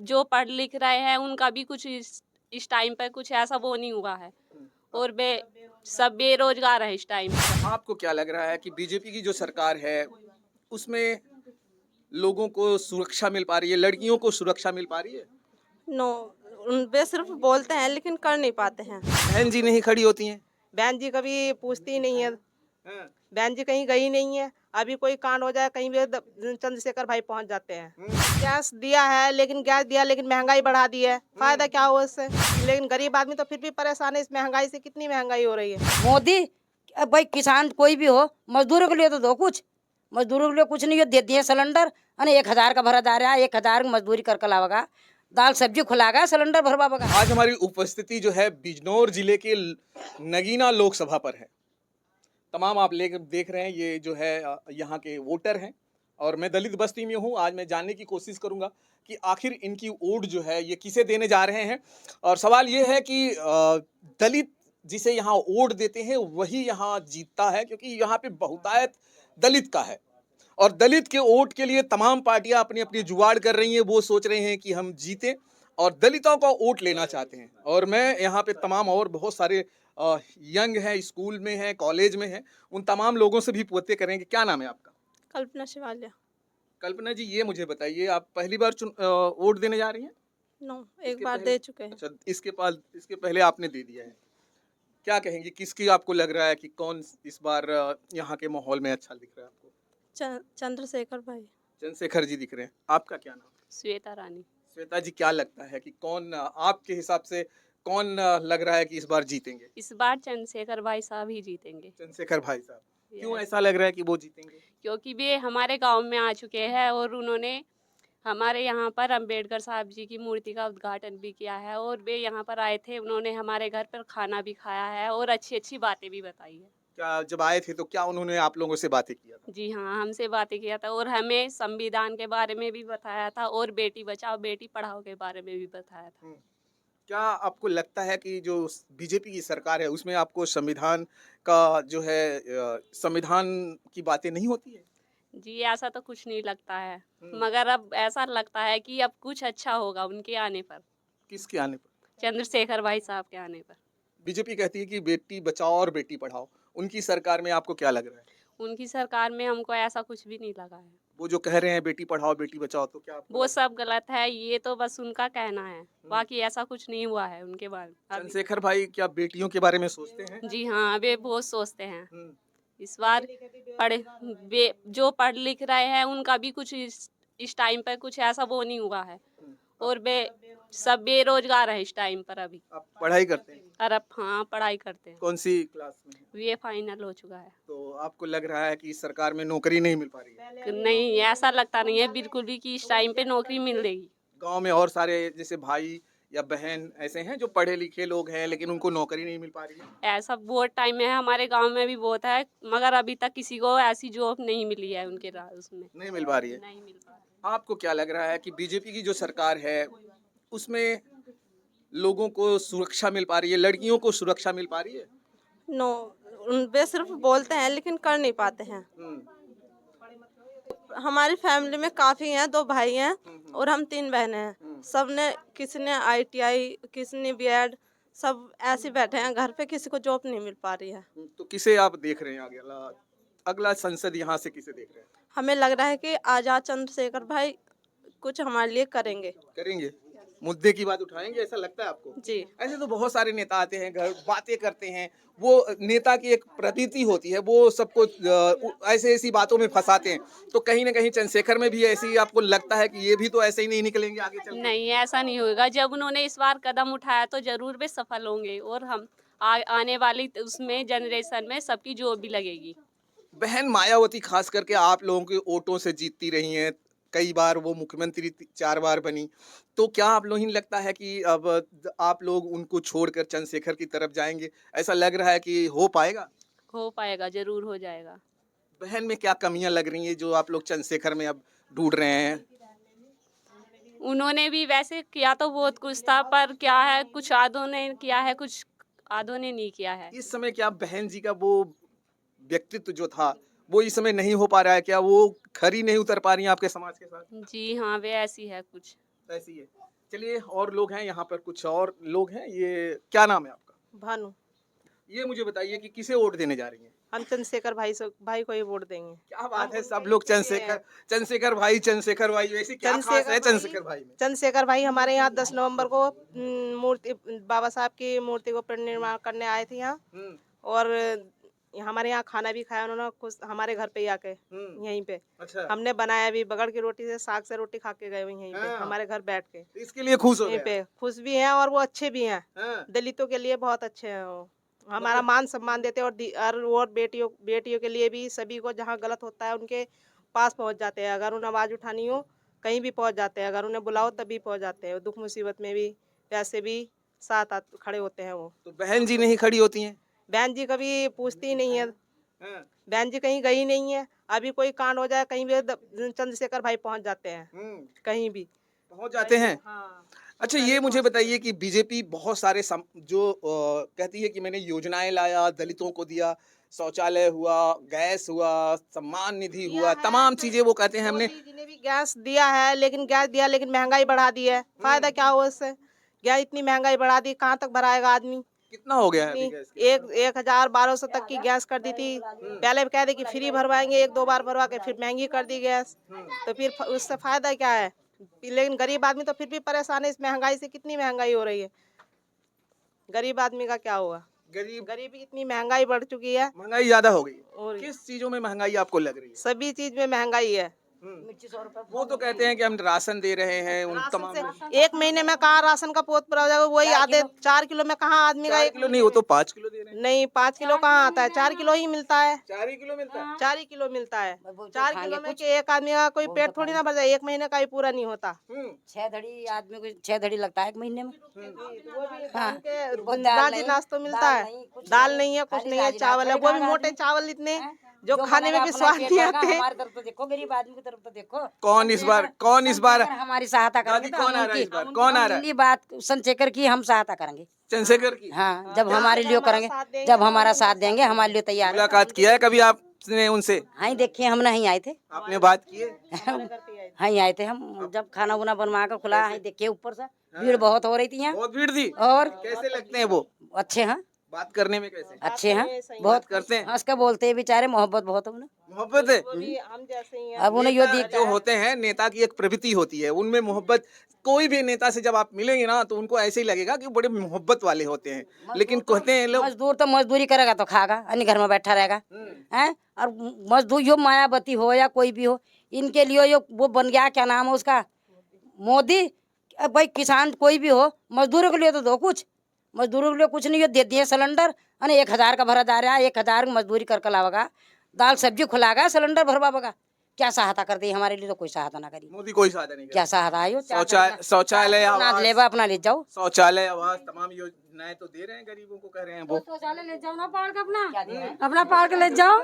जो पढ़ लिख रहे हैं उनका भी कुछ इस टाइम पर कुछ ऐसा वो नहीं हुआ है, और सब बेरोजगार है इस टाइम पर। आपको क्या लग रहा है कि बीजेपी की जो सरकार है उसमें लोगों को सुरक्षा मिल पा रही है, लड़कियों को सुरक्षा मिल पा रही है? नो, वे सिर्फ बोलते हैं लेकिन कर नहीं पाते हैं। बहन जी नहीं खड़ी होती हैं? बहन जी कभी पूछती ही नहीं है। हाँ। बहन जी कहीं गई नहीं है। अभी कोई कांड हो जाए कहीं भी चंद्रशेखर भाई पहुंच जाते हैं। गैस दिया है, लेकिन गैस दिया लेकिन महंगाई बढ़ा दी है। फायदा क्या हुआ इससे? लेकिन गरीब आदमी तो फिर भी परेशान है इस महंगाई से। कितनी महंगाई हो रही है। मोदी भाई किसान कोई भी हो, मजदूरों के लिए तो दो कुछ। मजदूरों के लिए कुछ नहीं हो, दे दिए सिलेंडर। अने 1000 का भरा जा रहा है, 1000 मजदूरी कर लावगा, दाल सब्जी खुलागा, सिलेंडर भरवागा। आज हमारी उपस्थिति जो है बिजनौर जिले के नगीना लोकसभा पर है। तमाम आप लेकर देख रहे हैं ये जो है यहाँ के वोटर हैं और मैं दलित बस्ती में हूँ। आज मैं जानने की कोशिश करूँगा कि आखिर इनकी वोट जो है ये किसे देने जा रहे हैं। और सवाल ये है कि दलित जिसे यहाँ वोट देते हैं वही यहाँ जीतता है, क्योंकि यहाँ पे बहुतायत दलित का है और दलित के वोट के लिए तमाम पार्टियां अपनी अपनी जुगाड़ कर रही हैं। वो सोच रहे हैं कि हम जीतें और दलितों का वोट लेना चाहते हैं। और मैं यहाँ पे तमाम और बहुत सारे यंग हैं, स्कूल में हैं, कॉलेज में हैं, उन तमाम लोगों से भी पूछते करेंगे। क्या नाम है आपका? कल्पना शिवालिया। कल्पना जी, ये मुझे बताइए, आप पहली बार वोट देने जा रही हैं? नो, एक इसके बार पहले? दे चुके हैं। अच्छा, इसके पहले आपने दे दिया है। क्या कहेंगे, किसकी आपको लग रहा है कि कौन इस बार यहाँ के माहौल में अच्छा दिख रहा है आपको? चंद्रशेखर भाई। चंद्रशेखर जी दिख रहे हैं। आपका क्या नाम? श्वेता रानी। श्वेता जी, क्या लगता है कि कौन आपके हिसाब से कौन लग रहा है कि इस बार जीतेंगे? इस बार चंद्रशेखर भाई साहब ही जीतेंगे। चंद्रशेखर भाई साहब। क्यों Yes. ऐसा लग रहा है कि वो जीतेंगे? क्योंकि वे हमारे गांव में आ चुके हैं और उन्होंने हमारे यहाँ पर अंबेडकर साहब जी की मूर्ति का उद्घाटन भी किया है, और वे यहाँ पर आए थे, उन्होंने हमारे घर पर खाना भी खाया है और अच्छी अच्छी बातें भी बताई है। क्या जब आए थे तो क्या उन्होंने आप लोगों से बातें किया था? जी हाँ, हमसे बातें किया था और हमें संविधान के बारे में भी बताया था और बेटी बचाओ बेटी पढ़ाओ के बारे में भी बताया था। क्या आपको लगता है कि जो बीजेपी की सरकार है उसमें आपको संविधान का जो है संविधान की बातें नहीं होती है? जी, ऐसा तो कुछ नहीं लगता है, मगर अब ऐसा लगता है कि अब कुछ अच्छा होगा उनके आने पर, किसके आने पर? चंद्रशेखर भाई साहब के आने पर। बीजेपी कहती है कि बेटी बचाओ और बेटी पढ़ाओ। उनकी सरकार में आपको क्या लग रहा है? उनकी सरकार में हमको ऐसा कुछ भी नहीं लगा है। वो जो कह रहे हैं बेटी पढ़ाओ बेटी बचाओ, तो क्या आपको वो लग- सब गलत है, ये तो बस उनका कहना है, बाकी ऐसा कुछ नहीं हुआ है उनके बारे में। चंद्रशेखर भाई क्या बेटियों के बारे में सोचते हैं? जी हाँ, वे बहुत सोचते हैं। हम्म। इस बार जो पढ़ लिख रहे हैं उनका भी कुछ इस टाइम पर कुछ ऐसा वो नहीं हुआ है, और सब बेरोजगार है इस टाइम पर अभी। आप पढ़ाई करते हैं? और अब हाँ, पढ़ाई करते हैं। कौन सी क्लास में हैं? ये फाइनल हो चुका है। तो आपको लग रहा है कि इस सरकार में नौकरी नहीं मिल पा रही है? नहीं, ऐसा लगता नहीं है बिल्कुल भी कि इस टाइम पे नौकरी मिल जाएगी। गांव में और सारे जैसे भाई या बहन ऐसे हैं जो पढ़े लिखे लोग हैं लेकिन उनको नौकरी नहीं मिल पा रही है? ऐसा बहुत टाइम में है, हमारे गांव में भी बहुत है, मगर अभी तक किसी को ऐसी जॉब नहीं मिली है उनके उसमें। नहीं मिल पा रही है। नहीं मिल पा रही है। आपको क्या लग रहा है कि बीजेपी की जो सरकार है उसमें लोगों को सुरक्षा मिल पा रही है, लड़कियों को सुरक्षा मिल पा रही है? नो, वे सिर्फ बोलते हैं लेकिन कर नहीं पाते हैं। हमारी फैमिली में काफ़ी हैं, 2 भाई हैं और हम 3 बहनें हैं। सबने, किसी ने ITI, किसी ने B.Ed, सब ऐसे बैठे हैं घर पे, किसी को जॉब नहीं मिल पा रही है। तो किसे आप देख रहे हैं आगे अगला संसद यहाँ से किसे देख रहे हैं? हमें लग रहा है कि आज़ाद चंद्रशेखर भाई कुछ हमारे लिए करेंगे। करेंगे, मुद्दे की बात उठाएंगे, ऐसा लगता है आपको? जी। ऐसे तो बहुत सारे नेता आते हैं, घर बातें करते हैं, वो नेता की एक प्रतीति होती है, वो सबको ऐसे ऐसी बातों में फंसाते हैं। तो कहीं ना कहीं चंद्रशेखर में भी ऐसे ही आपको लगता है कि ये भी तो ऐसे ही नहीं निकलेंगे आगे चल के? नहीं, ऐसा नहीं होगा। जब उन्होंने इस बार कदम उठाया तो जरूर वे सफल होंगे, और हम आने वाली उसमें जनरेशन में सबकी जॉब भी लगेगी। बहन मायावती खास करके आप लोगों के वोटों से जीतती रही हैं, कई बार वो मुख्यमंत्री 4 बार बनी, तो क्या आप लोग ही लगता है कि अब आप लोग उनको छोड़कर चंद्रशेखर की तरफ जाएंगे? ऐसा लग रहा है कि हो पाएगा? हो पाएगा, जरूर हो जाएगा। बहन में क्या कमियां लग रही हैं जो आप लोग चंद्रशेखर में अब ढूंढ रहे हैं? उन्होंने भी वैसे किया तो बहुत कुछ था, पर क्या है, कुछ आधों ने किया है, कुछ आधों ने नहीं किया है। इस समय क्या बहन जी का वो व्यक्तित्व जो था वो इस समय नहीं हो पा रहा है? क्या वो खरी नहीं उतर पा रही हैं आपके समाज के साथ? जी हाँ, वे ऐसी है कुछ। ऐसी है। चलिए और लोग हैं यहाँ पर, कुछ और लोग हैं। ये क्या नाम है आपका? भानु। ये मुझे बताइए कि किसे वोट देने जा रही हैं? हम चंद्रशेखर भाई को ही वोट देंगे। क्या बात है, सब लोग चंद्रशेखर भाई ऐसी क्या खास है चंद्रशेखर भाई में? चंद्रशेखर भाई हमारे यहाँ 10 नवंबर को मूर्ति बाबा साहब की मूर्ति को निर्माण करने आए थे यहाँ, और हमारे यहाँ खाना भी खाया उन्होंने, खुद हमारे घर पे ही आके यहीं पे। अच्छा। हमने बनाया भी, बगड़ की रोटी से, साग से रोटी खा के गए यहीं पे हमारे घर बैठ के। इसके लिए खुश हो यहीं गए? पे खुश भी हैं और वो अच्छे भी हैं। हाँ। दलितों के लिए बहुत अच्छे हैं वो, हमारा मान सम्मान देते हैं, और बेटियों के लिए भी, सभी को जहाँ गलत होता है उनके पास पहुँच जाते हैं। अगर उन्हें आवाज़ उठानी हो कहीं भी पहुँच जाते हैं, अगर उन्हें बुलाओ तभी पहुँच जाते हैं। दुख मुसीबत में भी वैसे भी साथ खड़े होते हैं वो। तो बहन जी नहीं खड़ी होती हैं? बहन जी कभी पूछती ही नहीं है। हाँ। बहन जी कहीं गई नहीं है। अभी कोई कांड हो जाए कहीं भी चंद्रशेखर भाई पहुँच जाते हैं, कहीं भी पहुंच जाते हैं। हाँ। अच्छा, ये मुझे बताइए कि बीजेपी बहुत सारे कहती है कि मैंने योजनाएं लाया, दलितों को दिया, शौचालय हुआ, गैस हुआ, सम्मान निधि हुआ, तमाम चीजें वो कहते हैं हमने। मोदी जी ने भी गैस दिया है, लेकिन महंगाई बढ़ा दी है। फायदा क्या हुआ इससे? गैस इतनी महंगाई बढ़ा दी, कहाँ तक भराएगा आदमी? कितना हो गया है अभी गैस की? 1,1200 तक की गैस कर दी थी। पहले कह दे कि फ्री भरवाएंगे, 1-2 बार भरवा के फिर महंगी कर दी गैस। तो फिर उससे फायदा क्या है? लेकिन गरीब आदमी तो फिर भी परेशान है इस महंगाई से। कितनी महंगाई हो रही है, गरीब आदमी का क्या होगा? गरीबी इतनी महंगाई बढ़ चुकी है। महंगाई ज्यादा हो गई। और किस चीजों में महंगाई आपको लग रही है? सभी चीज में महंगाई है। वो तो कहते हैं कि हम राशन दे रहे हैं उन राशन तमाम। से 1 महीने में कहाँ राशन का पोत पूरा हो जाएगा? वही आधे 4 किलो में कहाँ आदमी का 4 एक किलो नहीं, वो तो 5 किलो दे रहे हैं। नहीं, 5 किलो कहाँ आता है? 4 किलो ही मिलता है। 4 ही किलो मिलता है। 4 ही किलो मिलता है। 4 किलो में के एक आदमी का कोई पेट थोड़ी ना भर जाए, 1 महीने का ही पूरा नहीं होता। 6 धड़ी आदमी को 6 धड़ी लगता है एक महीने में। राजी नाश्ता मिलता है, दाल नहीं है, कुछ नहीं है, चावल है, वो भी मोटे चावल इतने जो खाने में भी स्वाद नहीं आते। हमारी तरफ तो देखो, गरीब आदमी की तरफ तो देखो। कौन इस बार हमारी सहायता करेंगे कौन आ रहा है इस बार? कौन आ रहा है? बात चंद्रशेखर की हम सहायता करेंगे। चंद्रशेखर की हाँ, जब हमारे लिए करेंगे, जब हमारा साथ देंगे, हमारे लिए तैयार है। मुलाकात किया है कभी आपने उनसे? हाँ, देखिए हम नहीं आए थे। आपने बात की है? हाँ, आए थे हम, जब खाना उना बनवा कर खुला है, देखिए ऊपर से भीड़ बहुत हो रही थी यहाँ। बहुत भीड़ थी। और कैसे लगते हैं वो अच्छे हैं, बात करने में? कैसे अच्छे हैं, बात बहुत करते हैं? हंस के बोलते हैं बेचारे, मोहब्बत बहुत है उन्हें। मोहब्बत है। हम जैसे ही हैं। अब उन्हें यो नेता दिखता जो है। होते हैं, नेता की एक प्रवृत्ति होती है, उनमें मोहब्बत। कोई भी नेता से जब आप मिलेंगे ना तो उनको ऐसे ही लगेगा कि बड़े मोहब्बत वाले होते हैं। लेकिन कहते हैं लोग मजदूर तो मजदूरी करेगा तो खाएगा, अन्य घर में बैठा रहेगा हैं। और मजदूर यो मायावती हो या कोई भी हो, इनके लिए यो वो बन गया, क्या नाम है उसका, मोदी। अब भाई किसान कोई भी हो, मजदूरों के लिए तो दो कुछ, मजदूरों के लिए कुछ नहीं, यो दे दिए सिलेंडर, अने 1,000 का भरा जा रहा है, 1,000 मजदूरी कर लावेगा, दाल सब्जी खुलागा, सिलेंडर भरवावेगा। क्या सहायता कर दी? हमारे लिए तो कोई सहायता ना करी। मोदी कोई साधन नहीं क्या सहायता आयो? शौचालय अनाज लेवा अपना ले जाओ, शौचालय आवास तमाम योजनाएं तो दे रहे हैं, गरीबों को कह रहे हैं वो। शौचालय ले जाओ ना, पाड़ के अपना पाड़ के ले जाओ।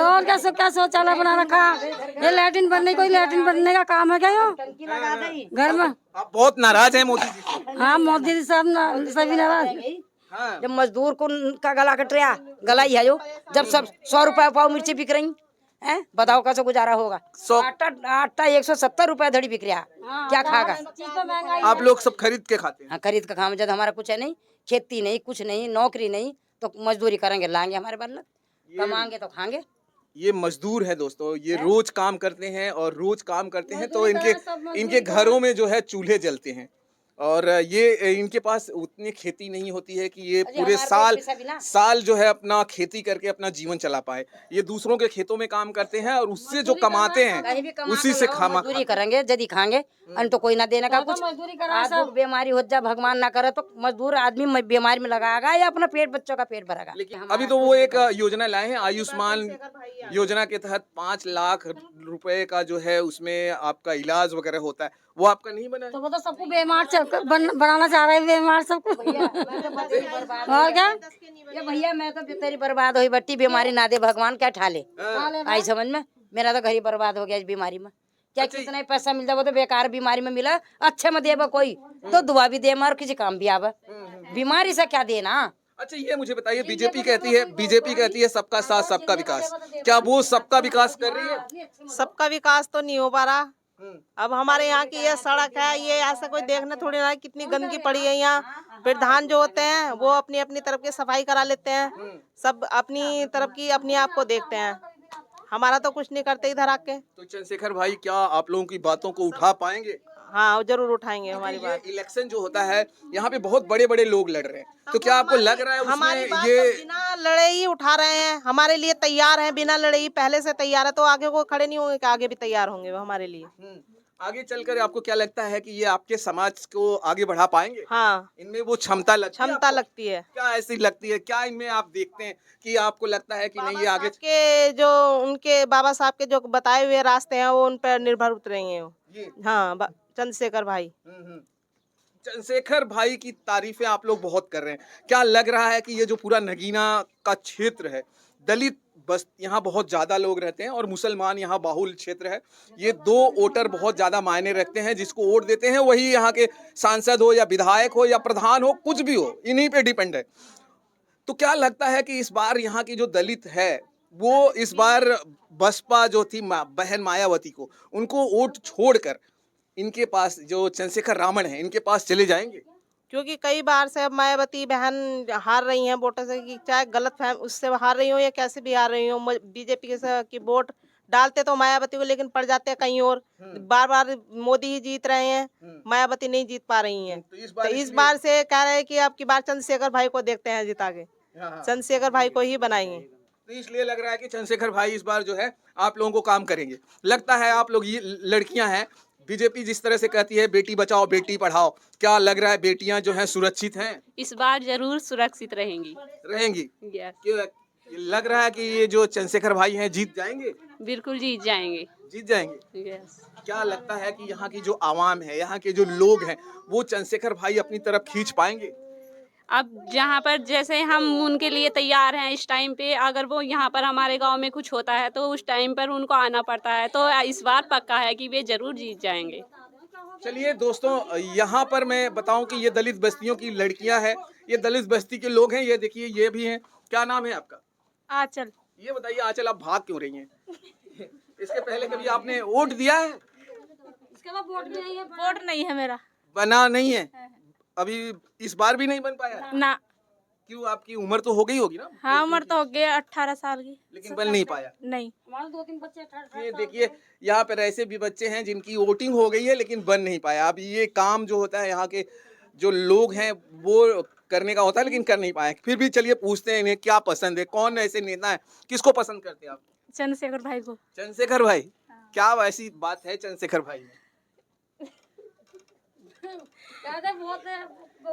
और क्या शौचालय बना रखा? ये लैट्रिन बनने, कोई लैट्रिन बनने का काम है क्या यो घर में? आप बहुत नाराज हैं मोदी जी से। हाँ, मोदी जी सब सभी नाराज। हाँ। जब मजदूर को का गला कट रहा, गला ही है जो, जब सब 100 रुपए पाव मिर्ची बिक रही हैं, बताओ कैसे गुजारा होगा? आटा 170 रुपए धड़ी बिक रहा, क्या खागा? आप लोग सब खरीद के खाते हैं? हाँ, खरीद का खाम। जब हमारा कुछ है नहीं, खेती नहीं, कुछ नहीं, नौकरी नहीं, तो मजदूरी करेंगे, लाएंगे हमारे बल्लत, कमाएंगे तो खाएंगे। ये मजदूर है दोस्तों, ये रोज काम करते हैं, और रोज काम करते हैं तो इनके घरों में जो है चूल्हे जलते हैं, और ये इनके पास उतनी खेती नहीं होती है कि ये पूरे साल जो है अपना खेती करके अपना जीवन चला पाए। ये दूसरों के खेतों में काम करते हैं और उससे जो कमाते हैं उसी से मजदूरी करेंगे, यदि खाएंगे, अन तो कोई ना देने का कुछ। आदमी बीमारी हो जाए, भगवान ना करे, तो मजदूर आदमी बीमारी में लगाएगा या अपना पेट, बच्चों का पेट भरेगा। लेकिन अभी तो वो एक योजना लाए हैं, आयुष्मान योजना के तहत 5 लाख रुपए का जो है उसमें आपका इलाज वगैरह होता है, वो आपका नहीं बना है? तो वो तो सबको बीमार बनाना चाह रहे हैं, बीमार सबको। और क्या ये भैया, मैं तो तेरी बर्बाद हुई बट्टी, बीमारी ना दे भगवान, क्या ठाले आई समझ में? मेरा तो घर ही बर्बाद हो गया इस बीमारी में। क्या कितना ही पैसा मिल जाए, वो तो बेकार बीमारी में मिला। अच्छे में देवा कोई तो दुआ भी दे, और किसी काम भी आवे, बीमारी से क्या देना। अच्छा, ये मुझे बताइए, बीजेपी कहती है सबका साथ सबका विकास, क्या वो सबका विकास कर रही है? सबका विकास तो नहीं हो पा रहा, अब हमारे यहाँ की ये सड़क है, ये ऐसा कोई देखना थोड़ी ना है, कितनी गंदगी पड़ी है यहाँ। प्रधान जो होते हैं वो अपनी अपनी तरफ की सफाई करा लेते हैं, सब अपनी तरफ की अपने आप को देखते हैं, हमारा तो कुछ नहीं करते इधर आके। तो चंद्रशेखर भाई क्या आप लोगों की बातों को उठा पाएंगे? हाँ, जरूर उठाएंगे हमारी ये बात। इलेक्शन जो होता है यहाँ पे बहुत बड़े बड़े लोग लड़ रहे हैं, तो क्या आपको लग रहा है हमारी उसमें बात ये तो बिना लड़े ही उठा रहे हैं, हमारे लिए तैयार हैं, बिना लड़े ही पहले से तैयार है, तो आगे को खड़े नहीं होंगे कि आगे भी तैयार होंगे वो हमारे लिए। आगे चलकर आपको क्या लगता है कि ये आपके समाज को आगे बढ़ा पाएंगे? हाँ, इनमें वो क्षमता लगती है क्षमता आपको? लगती है। क्या ऐसी लगती है, क्या इनमें आप देखते हैं कि आपको लगता है कि नहीं ये आगे के जो उनके बाबा साहब के जो बताए हुए रास्ते हैं वो उन पर निर्भर उतरेंगे वो। ये हाँ, चंद्रशेखर भाई। चंद्रशेखर भाई की तारीफें आप लोग बहुत कर रहे हैं, क्या लग रहा है कि ये जो पूरा नगीना का क्षेत्र है, दलित बस यहाँ बहुत ज्यादा लोग रहते हैं और मुसलमान यहाँ बाहुल क्षेत्र है, ये दो वोटर बहुत ज्यादा मायने रखते हैं, जिसको वोट देते हैं वही यहाँ के सांसद हो या विधायक हो या प्रधान हो, कुछ भी हो, इन्हीं पे डिपेंड है। तो क्या लगता है कि इस बार यहाँ की जो दलित है वो इस बार बसपा जो थी बहन मायावती को, उनको वोट छोड़कर इनके पास जो चंद्रशेखर रावण है इनके पास चले जाएंगे? क्योंकि कई बार से अब मायावती बहन हार रही हैं वोटों से, कि चाहे गलत फहम उससे हार रही हो या कैसे भी हार रही हो, बीजेपी की वोट डालते तो मायावती को, लेकिन पड़ जाते हैं कहीं और। बार बार मोदी ही जीत रहे हैं, मायावती नहीं जीत पा रही हैं। तो इस बार से कह रहे हैं कि अब की बार चंद्रशेखर भाई को देखते हैं जिता के, चंद्रशेखर भाई को ही बनाएंगे। तो इसलिए लग रहा है कि चंद्रशेखर भाई इस बार जो है आप लोगों को काम करेंगे। लगता है आप लोग, ये लड़कियां हैं, बीजेपी जिस तरह से कहती है बेटी बचाओ बेटी पढ़ाओ, क्या लग रहा है बेटियां जो हैं सुरक्षित हैं? इस बार जरूर सुरक्षित रहेंगी। रहेंगी? यस, क्यों लग रहा है कि ये जो चंद्रशेखर भाई हैं जीत जाएंगे? बिल्कुल जीत जाएंगे। जीत जाएंगे। यस, क्या लगता है कि यहाँ की जो आवाम है, यहाँ के जो लोग हैं, वो चंद्रशेखर भाई अपनी तरफ खींच पाएंगे? अब जहाँ पर जैसे हम उनके लिए तैयार हैं इस टाइम पे, अगर वो यहाँ पर हमारे गांव में कुछ होता है तो उस टाइम पर उनको आना पड़ता है, तो इस बार पक्का है कि वे जरूर जीत जाएंगे। चलिए दोस्तों, यहाँ पर मैं बताऊं कि ये दलित बस्तियों की लड़कियां हैं, ये दलित बस्ती के लोग हैं, ये देखिए ये भी हैं। क्या नाम है आपका? आंचल। ये बताइए आंचल, आप भाग क्यों रही हैं? इसके पहले कभी आपने वोट दिया है? वोट नहीं है मेरा। बना नहीं है अभी, इस बार भी नहीं बन पाया? ना। क्यों, आपकी उम्र तो हो गई होगी ना? हाँ, उम्र तो हो गया 18 साल की। लेकिन बन नहीं पाया? नहीं। ये देखिए यहाँ पर ऐसे भी बच्चे हैं जिनकी वोटिंग हो गई है लेकिन बन नहीं पाया। अब ये काम जो होता है यहाँ के जो लोग हैं वो करने का होता है लेकिन कर नहीं पाए। फिर भी चलिए पूछते हैं इन्हें क्या पसंद है, कौन ऐसे नेता है, किसको पसंद करते हैं आप? चंद्रशेखर भाई को। चंद्रशेखर भाई? क्या ऐसी बात है चंद्रशेखर भाई में?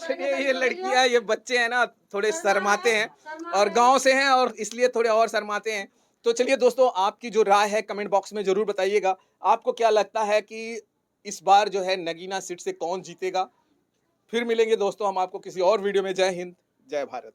चलिए, ये लड़कियां ये बच्चे हैं ना, थोड़े शर्माते हैं और गांव से हैं और इसलिए थोड़े और शर्माते हैं। तो चलिए दोस्तों, आपकी जो राय है कमेंट बॉक्स में जरूर बताइएगा। आपको क्या लगता है कि इस बार जो है नगीना सीट से कौन जीतेगा? फिर मिलेंगे दोस्तों हम आपको किसी और वीडियो में। जय हिंद, जय भारत।